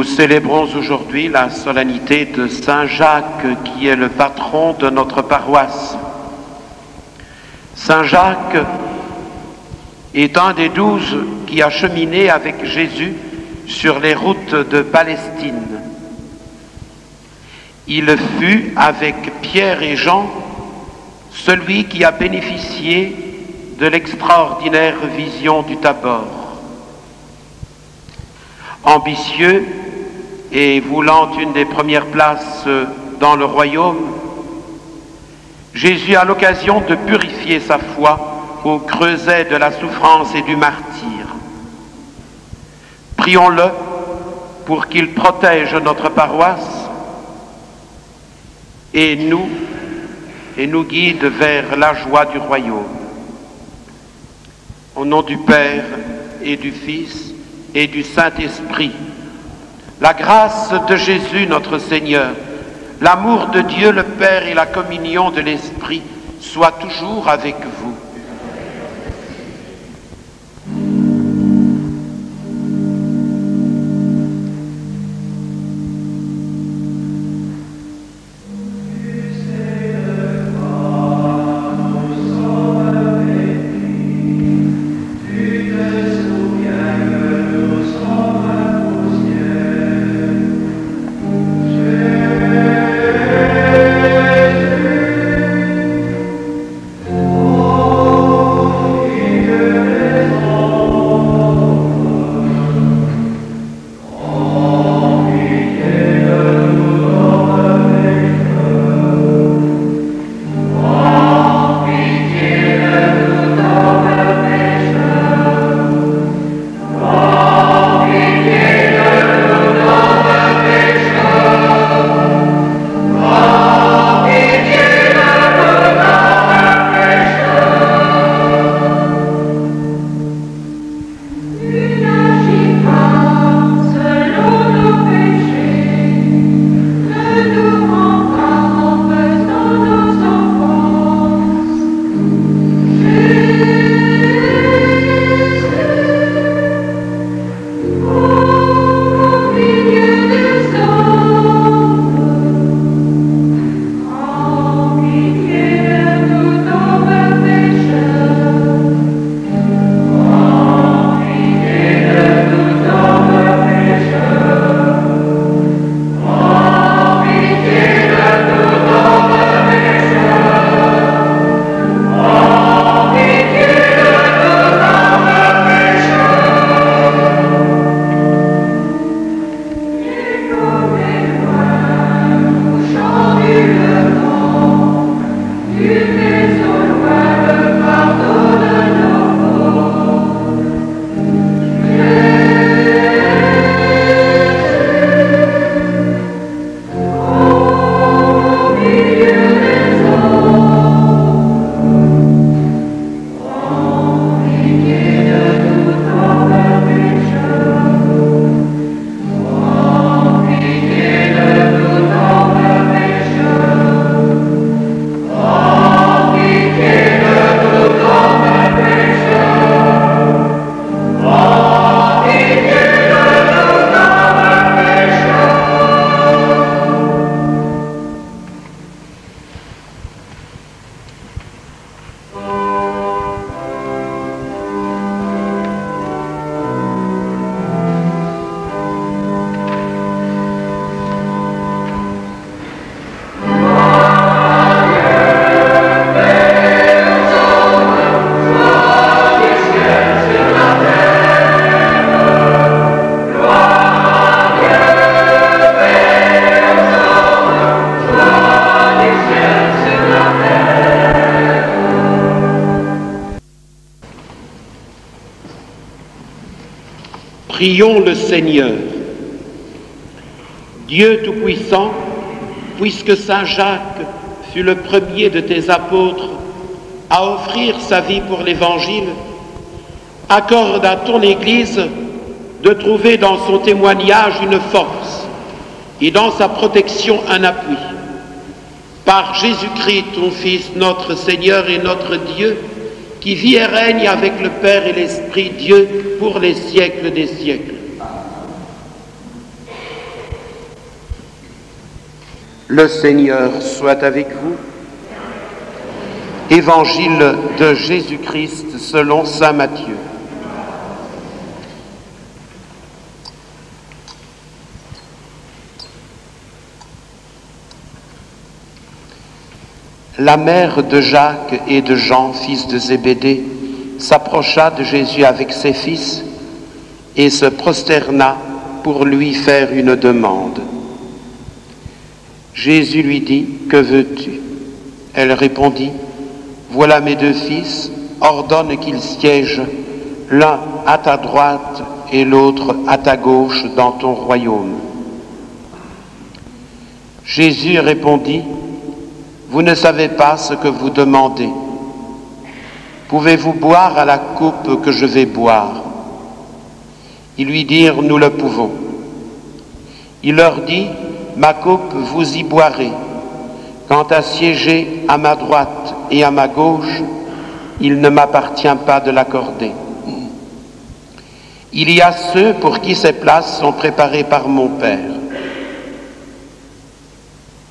Nous célébrons aujourd'hui la solennité de Saint Jacques, qui est le patron de notre paroisse. Saint Jacques est un des 12 qui a cheminé avec Jésus sur les routes de Palestine. Il fut, avec Pierre et Jean, celui qui a bénéficié de l'extraordinaire vision du Tabor. Ambitieux et voulant une des premières places dans le royaume, Jésus a l'occasion de purifier sa foi au creuset de la souffrance et du martyre. Prions-le pour qu'il protège notre paroisse et nous guide vers la joie du royaume. Au nom du Père et du Fils et du Saint-Esprit, la grâce de Jésus notre Seigneur, l'amour de Dieu le Père et la communion de l'Esprit soient toujours avec vous. Prions le Seigneur. Dieu Tout-Puissant, puisque Saint Jacques fut le premier de tes apôtres à offrir sa vie pour l'Évangile, accorde à ton Église de trouver dans son témoignage une force et dans sa protection un appui. Par Jésus-Christ, ton Fils, notre Seigneur et notre Dieu, qui vit et règne avec le Père et l'Esprit Dieu pour les siècles des siècles. Le Seigneur soit avec vous. Évangile de Jésus-Christ selon saint Matthieu. La mère de Jacques et de Jean, fils de Zébédée, s'approcha de Jésus avec ses fils et se prosterna pour lui faire une demande. Jésus lui dit, « Que veux-tu » Elle répondit, « Voilà mes deux fils, ordonne qu'ils siègent l'un à ta droite et l'autre à ta gauche dans ton royaume. » Jésus répondit, « Vous ne savez pas ce que vous demandez. Pouvez-vous boire à la coupe que je vais boire ?» Ils lui dirent, « Nous le pouvons. » Il leur dit, « Ma coupe, vous y boirez. Quant à siéger à ma droite et à ma gauche, il ne m'appartient pas de l'accorder. Il y a ceux pour qui ces places sont préparées par mon Père. »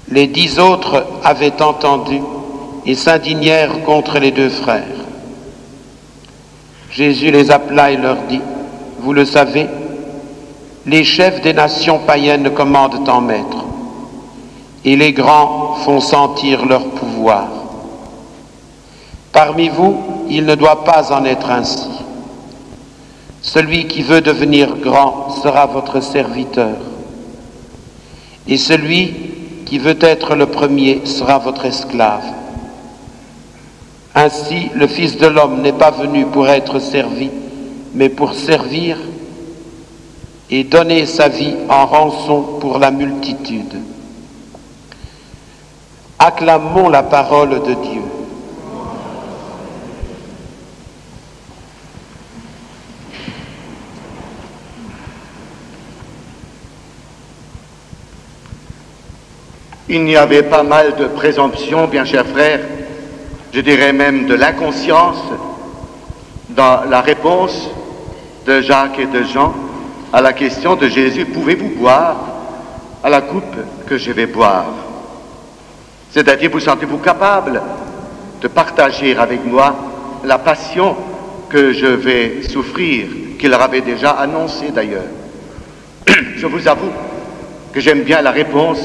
Les 10 autres avaient entendu et s'indignèrent contre les deux frères. Jésus les appela et leur dit, « Vous le savez, les chefs des nations païennes commandent en maître, et les grands font sentir leur pouvoir. Parmi vous, il ne doit pas en être ainsi. Celui qui veut devenir grand sera votre serviteur, et celui qui veut être le premier sera votre esclave. Ainsi, le Fils de l'homme n'est pas venu pour être servi, mais pour servir et donner sa vie en rançon pour la multitude. » Acclamons la parole de Dieu. Il n'y avait pas mal de présomption, bien chers frères, je dirais même de l'inconscience, dans la réponse de Jacques et de Jean à la question de Jésus, « Pouvez-vous boire à la coupe que je vais boire ?» C'est-à-dire, vous sentez-vous capable de partager avec moi la passion que je vais souffrir, qu'il leur avait déjà annoncée d'ailleurs. Je vous avoue que j'aime bien la réponse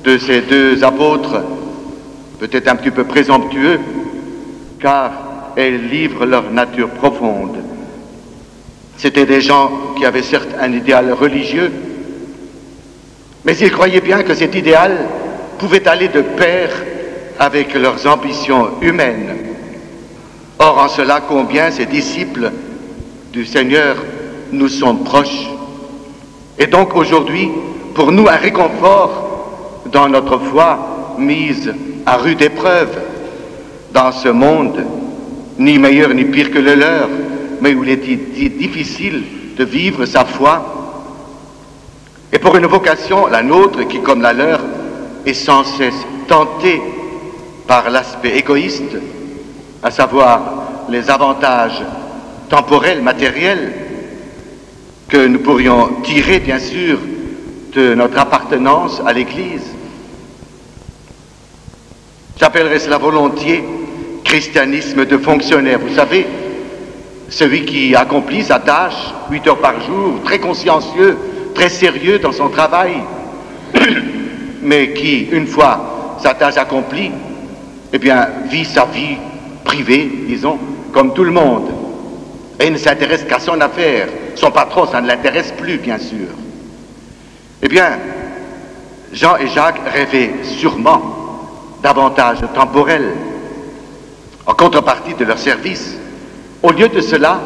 de ces deux apôtres, peut-être un petit peu présomptueux, car elles livrent leur nature profonde. C'étaient des gens qui avaient certes un idéal religieux, mais ils croyaient bien que cet idéal pouvait aller de pair avec leurs ambitions humaines. Or, en cela, combien ces disciples du Seigneur nous sont proches. Et donc, aujourd'hui, pour nous, un réconfort dans notre foi mise à rude épreuve dans ce monde, ni meilleur ni pire que le leur, mais où il est difficile de vivre sa foi. Et pour une vocation, la nôtre, qui, comme la leur, est sans cesse tentée par l'aspect égoïste, à savoir les avantages temporels, matériels, que nous pourrions tirer, bien sûr, de notre appartenance à l'Église. J'appellerais cela volontiers christianisme de fonctionnaire. Vous savez, celui qui accomplit sa tâche 8 heures par jour, très consciencieux, très sérieux dans son travail, mais qui, une fois sa tâche accomplie, eh bien, vit sa vie privée, disons, comme tout le monde, et ne s'intéresse qu'à son affaire. Son patron, ça ne l'intéresse plus, bien sûr. Eh bien, Jean et Jacques rêvaient sûrement davantage temporel, en contrepartie de leur service. Au lieu de cela,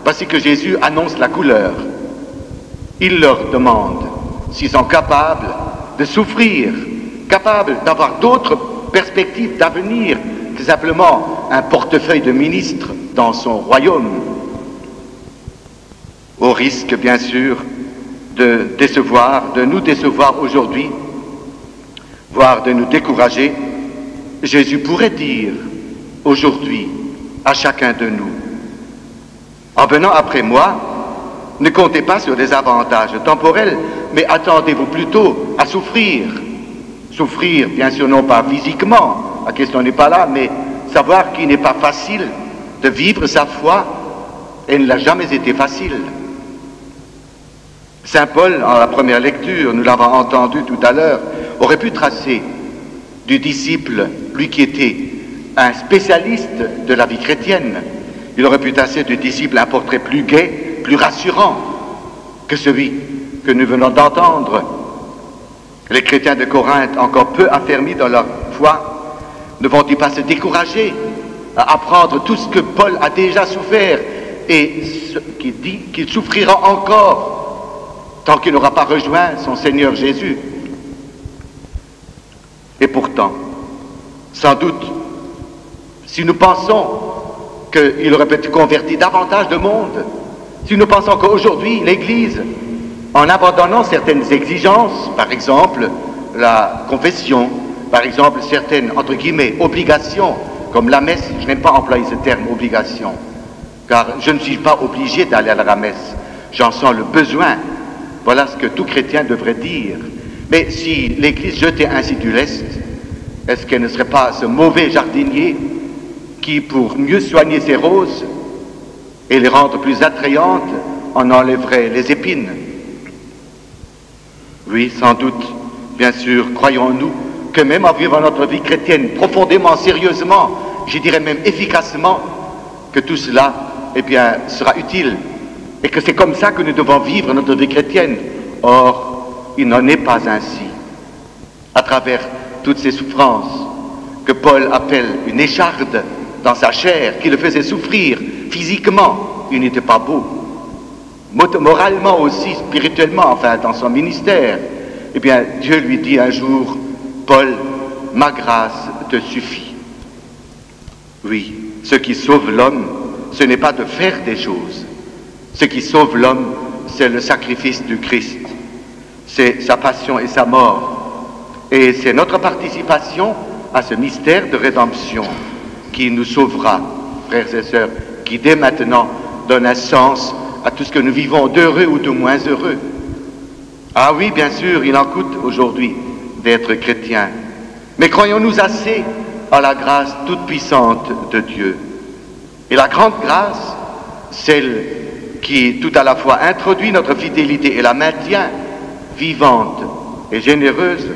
voici que Jésus annonce la couleur. Il leur demande s'ils sont capables de souffrir, capables d'avoir d'autres perspectives d'avenir que simplement un portefeuille de ministre dans son royaume, au risque, bien sûr, de nous décevoir aujourd'hui, voire de nous décourager. Jésus pourrait dire aujourd'hui à chacun de nous, en venant après moi, ne comptez pas sur des avantages temporels, mais attendez-vous plutôt à souffrir Souffrir, bien sûr, non pas physiquement, la question n'est pas là, mais savoir qu'il n'est pas facile de vivre sa foi, elle ne l'a jamais été facile. Saint Paul, en la première lecture, nous l'avons entendu tout à l'heure, aurait pu tracer du disciple, lui qui était un spécialiste de la vie chrétienne, il aurait pu tracer du disciple un portrait plus gai, plus rassurant que celui que nous venons d'entendre. Les chrétiens de Corinthe, encore peu affermis dans leur foi, ne vont-ils pas se décourager à apprendre tout ce que Paul a déjà souffert et qui dit qu'il souffrira encore tant qu'il n'aura pas rejoint son Seigneur Jésus? Et pourtant, sans doute, si nous pensons qu'il aurait peut-être converti davantage de monde, si nous pensons qu'aujourd'hui, l'Église, en abandonnant certaines exigences, par exemple la confession, par exemple certaines, entre guillemets, obligations, comme la messe, je n'aime pas employer ce terme obligation, car je ne suis pas obligé d'aller à la messe, j'en sens le besoin, voilà ce que tout chrétien devrait dire. Mais si l'Église jetait ainsi du lest, est-ce qu'elle ne serait pas ce mauvais jardinier qui, pour mieux soigner ses roses et les rendre plus attrayantes, en enlèverait les épines? Oui, sans doute, bien sûr, croyons-nous que même en vivant notre vie chrétienne profondément, sérieusement, je dirais même efficacement, que tout cela, eh bien, sera utile et que c'est comme ça que nous devons vivre notre vie chrétienne. Or, il n'en est pas ainsi. À travers toutes ces souffrances que Paul appelle une écharde dans sa chair, qui le faisait souffrir physiquement, il n'était pas beau. Moralement aussi, spirituellement, enfin dans son ministère, eh bien Dieu lui dit un jour, Paul, ma grâce te suffit. Oui, ce qui sauve l'homme, ce n'est pas de faire des choses. Ce qui sauve l'homme, c'est le sacrifice du Christ. C'est sa passion et sa mort. Et c'est notre participation à ce mystère de rédemption qui nous sauvera, frères et sœurs, qui dès maintenant donne un sens à tout ce que nous vivons, d'heureux ou de moins heureux. Ah oui, bien sûr, il en coûte aujourd'hui d'être chrétien. Mais croyons-nous assez à la grâce toute puissante de Dieu? Et la grande grâce, celle qui tout à la fois introduit notre fidélité et la maintient vivante et généreuse,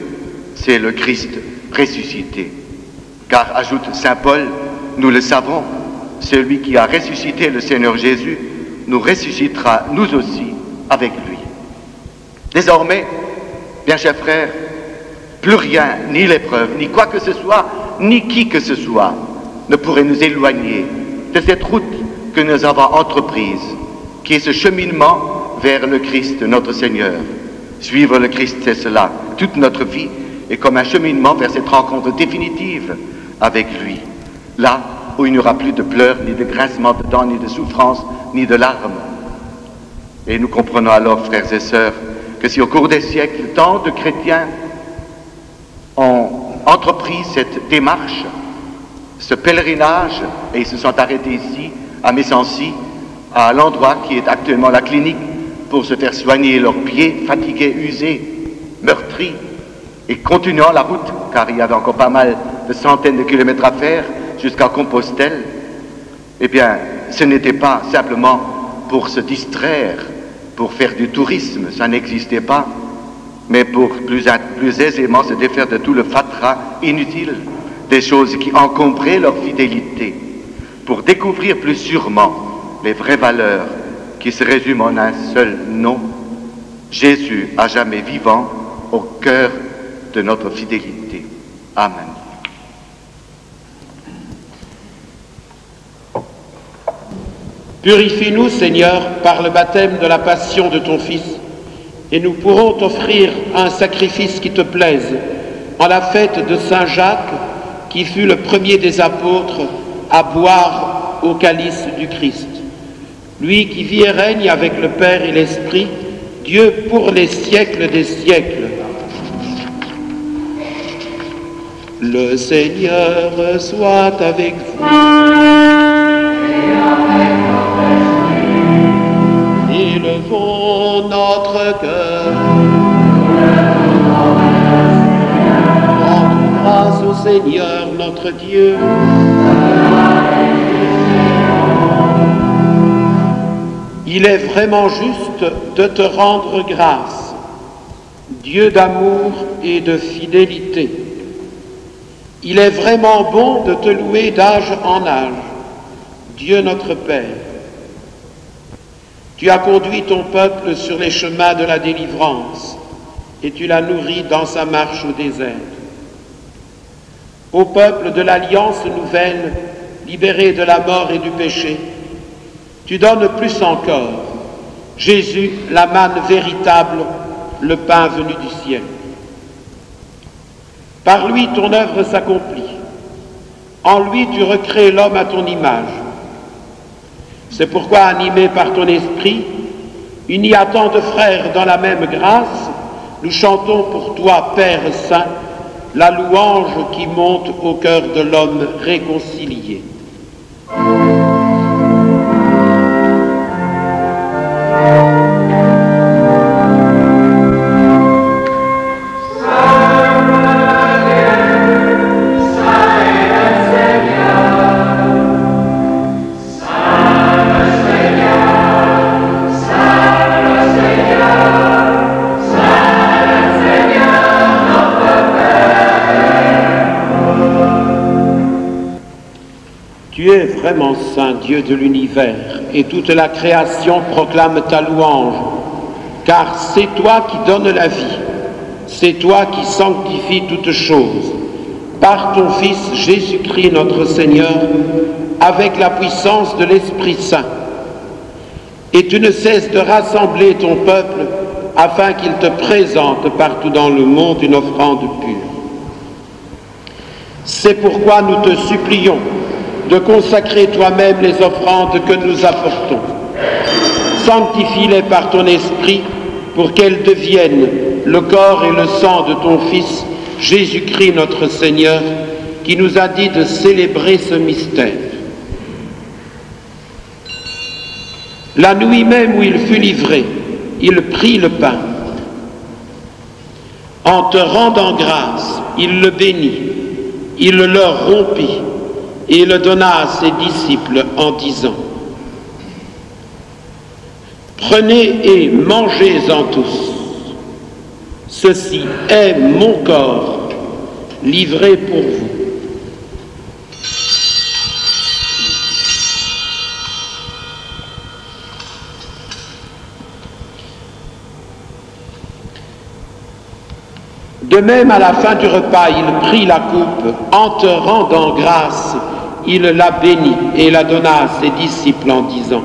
c'est le Christ ressuscité. Car, ajoute saint Paul, nous le savons, celui qui a ressuscité le Seigneur Jésus nous ressuscitera, nous aussi, avec lui. Désormais, bien chers frères, plus rien, ni l'épreuve, ni quoi que ce soit, ni qui que ce soit, ne pourrait nous éloigner de cette route que nous avons entreprise, qui est ce cheminement vers le Christ, notre Seigneur. Suivre le Christ, c'est cela. Toute notre vie est comme un cheminement vers cette rencontre définitive avec lui. Là où il n'y aura plus de pleurs, ni de grincements de dents, ni de souffrances, ni de larmes. Et nous comprenons alors, frères et sœurs, que si au cours des siècles, tant de chrétiens ont entrepris cette démarche, ce pèlerinage, et ils se sont arrêtés ici, à Messancy, à l'endroit qui est actuellement la clinique, pour se faire soigner leurs pieds fatigués, usés, meurtris, et continuant la route, car il y avait encore pas mal de centaines de kilomètres à faire, jusqu'à Compostelle, eh bien, ce n'était pas simplement pour se distraire, pour faire du tourisme, ça n'existait pas, mais pour plus aisément se défaire de tout le fatras inutile, des choses qui encombraient leur fidélité, pour découvrir plus sûrement les vraies valeurs qui se résument en un seul nom, Jésus à jamais vivant au cœur de notre fidélité. Amen. Purifie-nous, Seigneur, par le baptême de la passion de ton Fils, et nous pourrons t'offrir un sacrifice qui te plaise, en la fête de Saint Jacques, qui fut le premier des apôtres à boire au calice du Christ. Lui qui vit et règne avec le Père et l'Esprit, Dieu pour les siècles des siècles. Le Seigneur soit avec vous. Élevons notre cœur. Seigneur notre Dieu. Il est vraiment juste de te rendre grâce, Dieu d'amour et de fidélité. Il est vraiment bon de te louer d'âge en âge, Dieu notre Père. Tu as conduit ton peuple sur les chemins de la délivrance et tu l'as nourri dans sa marche au désert. Au peuple de l'Alliance nouvelle, libéré de la mort et du péché, tu donnes plus encore, Jésus, la manne véritable, le pain venu du ciel. Par lui, ton œuvre s'accomplit. En lui, tu recrées l'homme à ton image. C'est pourquoi, animés par ton esprit, unis à tant de frères dans la même grâce, nous chantons pour toi, Père Saint, la louange qui monte au cœur de l'homme réconcilié. Tu es vraiment saint, Dieu de l'univers, et toute la création proclame ta louange, car c'est toi qui donnes la vie, c'est toi qui sanctifies toutes choses, par ton Fils Jésus-Christ notre Seigneur, avec la puissance de l'Esprit Saint. Et tu ne cesses de rassembler ton peuple afin qu'il te présente partout dans le monde une offrande pure. C'est pourquoi nous te supplions de consacrer toi-même les offrandes que nous apportons. Sanctifie-les par ton esprit pour qu'elles deviennent le corps et le sang de ton Fils, Jésus-Christ notre Seigneur, qui nous a dit de célébrer ce mystère. La nuit même où il fut livré, il prit le pain. En te rendant grâce, il le bénit, il le leur rompit, et le donna à ses disciples en disant : Prenez et mangez-en tous. Ceci est mon corps, livré pour vous. De même, à la fin du repas, il prit la coupe, en te rendant grâce, il la bénit et la donna à ses disciples en disant :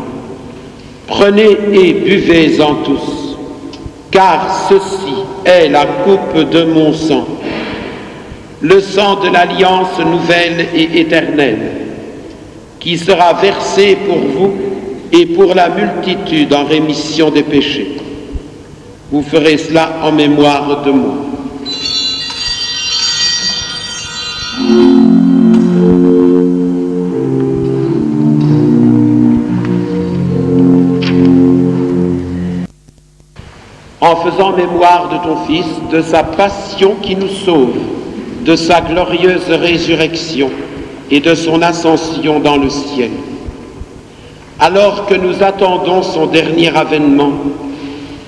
Prenez et buvez-en tous, car ceci est la coupe de mon sang, le sang de l'alliance nouvelle et éternelle, qui sera versé pour vous et pour la multitude en rémission des péchés. Vous ferez cela en mémoire de moi. En faisant mémoire de ton Fils, de sa passion qui nous sauve, de sa glorieuse résurrection et de son ascension dans le ciel. Alors que nous attendons son dernier avènement,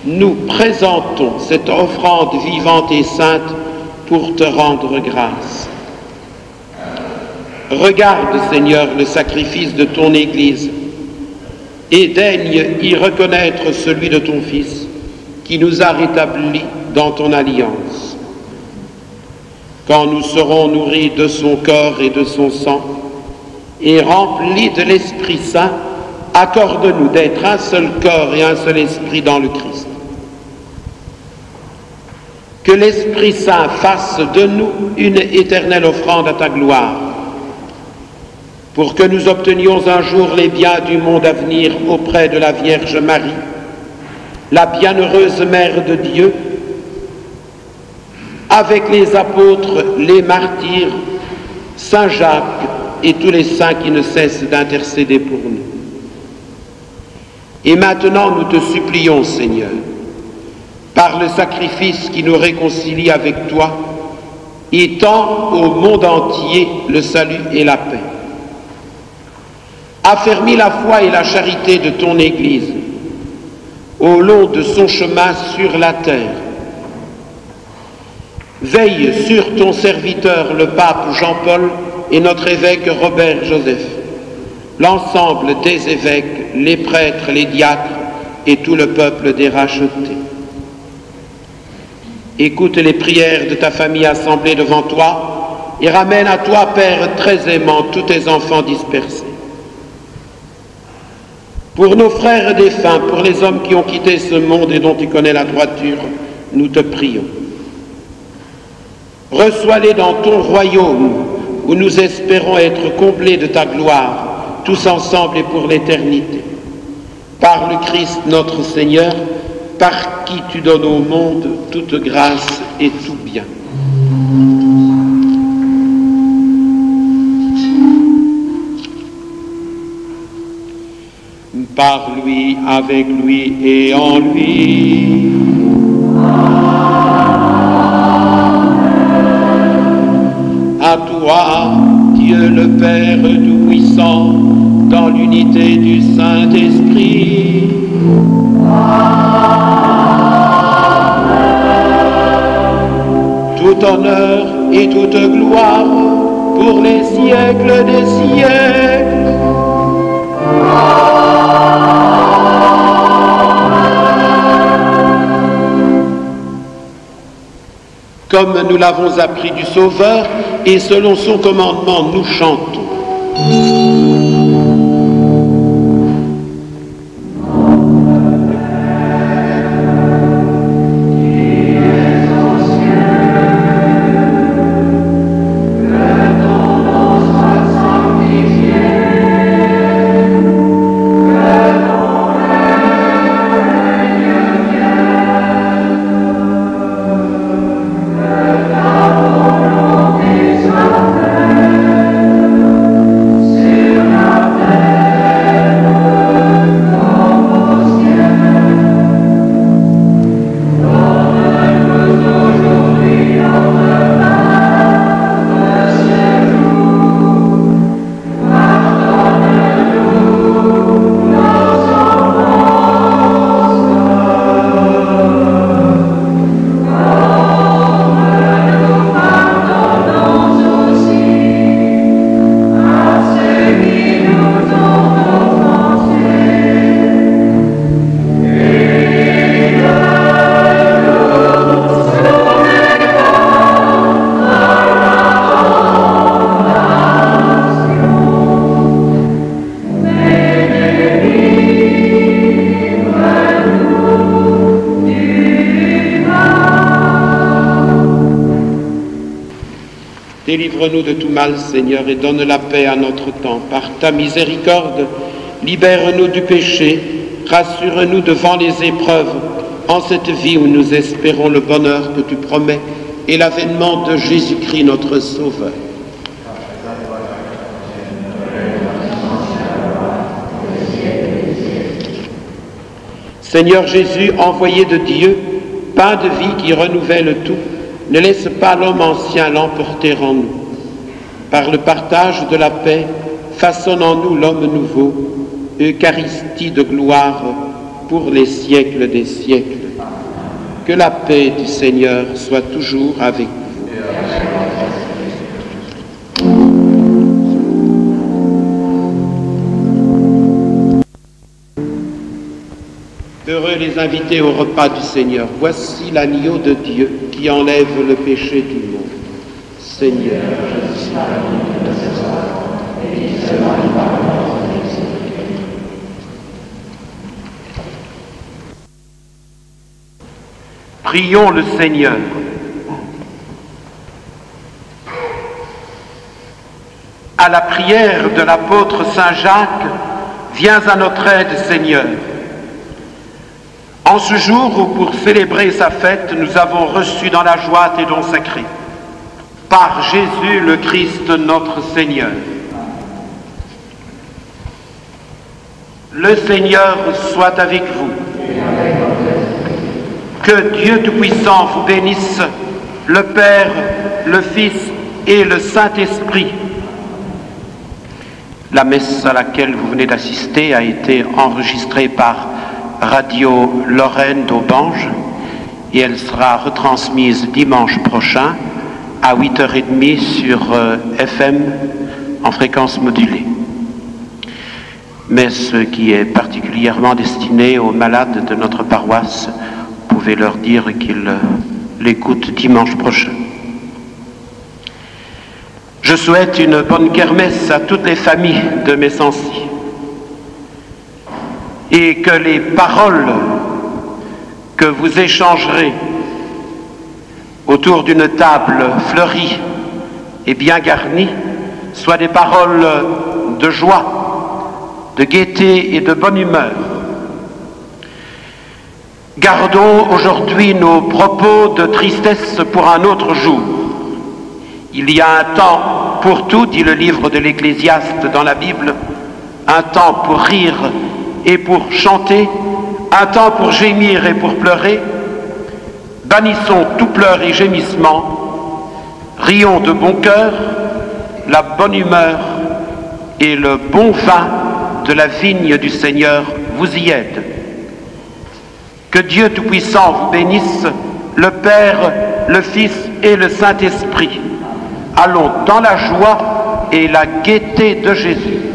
nous présentons cette offrande vivante et sainte pour te rendre grâce. Regarde, Seigneur, le sacrifice de ton Église et daigne y reconnaître celui de ton Fils, qui nous a rétablis dans ton alliance. Quand nous serons nourris de son corps et de son sang, et remplis de l'Esprit Saint, accorde-nous d'être un seul corps et un seul esprit dans le Christ. Que l'Esprit Saint fasse de nous une éternelle offrande à ta gloire, pour que nous obtenions un jour les biens du monde à venir auprès de la Vierge Marie, la bienheureuse Mère de Dieu, avec les apôtres, les martyrs, Saint Jacques et tous les saints qui ne cessent d'intercéder pour nous. Et maintenant, nous te supplions, Seigneur, par le sacrifice qui nous réconcilie avec toi, et tend au monde entier le salut et la paix. Affermis la foi et la charité de ton Église au long de son chemin sur la terre. Veille sur ton serviteur, le pape Jean-Paul, et notre évêque Robert Joseph, l'ensemble des évêques, les prêtres, les diacres et tout le peuple des rachetés. Écoute les prières de ta famille assemblée devant toi et ramène à toi, Père très aimant, tous tes enfants dispersés. Pour nos frères défunts, pour les hommes qui ont quitté ce monde et dont tu connais la droiture, nous te prions. Reçois-les dans ton royaume, où nous espérons être comblés de ta gloire, tous ensemble et pour l'éternité. Par le Christ notre Seigneur, par qui tu donnes au monde toute grâce et tout bien. Par lui, avec lui et en lui. À toi, Dieu le Père Tout-Puissant, dans l'unité du Saint-Esprit. Tout honneur et toute gloire pour les siècles des siècles. Comme nous l'avons appris du Sauveur, et selon son commandement, nous chantons. Délivre-nous de tout mal, Seigneur, et donne la paix à notre temps. Par ta miséricorde, libère-nous du péché, rassure-nous devant les épreuves, en cette vie où nous espérons le bonheur que tu promets et l'avènement de Jésus-Christ, notre Sauveur. Seigneur Jésus, envoyé de Dieu, pain de vie qui renouvelle tout, ne laisse pas l'homme ancien l'emporter en nous. Par le partage de la paix, façonne en nous l'homme nouveau, Eucharistie de gloire pour les siècles des siècles. Que la paix du Seigneur soit toujours avec vous. Heureux les invités au repas du Seigneur. Voici l'agneau de Dieu qui enlève le péché du monde. Seigneur, je suis la de ce soir, et dis seulement une parole de Jésus. Prions le Seigneur. À la prière de l'apôtre Saint Jacques, viens à notre aide, Seigneur. En ce jour où, pour célébrer sa fête, nous avons reçu dans la joie tes dons sacrés, par Jésus le Christ notre Seigneur. Le Seigneur soit avec vous. Que Dieu Tout-Puissant vous bénisse, le Père, le Fils et le Saint-Esprit. La messe à laquelle vous venez d'assister a été enregistrée par Radio Lorraine d'Aubange et elle sera retransmise dimanche prochain à 8h30 sur FM en fréquence modulée. Mais ce qui est particulièrement destiné aux malades de notre paroisse, vous pouvez leur dire qu'ils l'écoutent dimanche prochain. Je souhaite une bonne kermesse à toutes les familles de Messancy et que les paroles que vous échangerez autour d'une table fleurie et bien garnie soient des paroles de joie, de gaieté et de bonne humeur. Gardons aujourd'hui nos propos de tristesse pour un autre jour. Il y a un temps pour tout, dit le livre de l'Ecclésiaste dans la Bible, un temps pour rire et pour chanter, un temps pour gémir et pour pleurer. Bannissons tout pleur et gémissement, rions de bon cœur, la bonne humeur et le bon vin de la vigne du Seigneur vous y aident. Que Dieu Tout-Puissant vous bénisse, le Père, le Fils et le Saint-Esprit. Allons dans la joie et la gaieté de Jésus.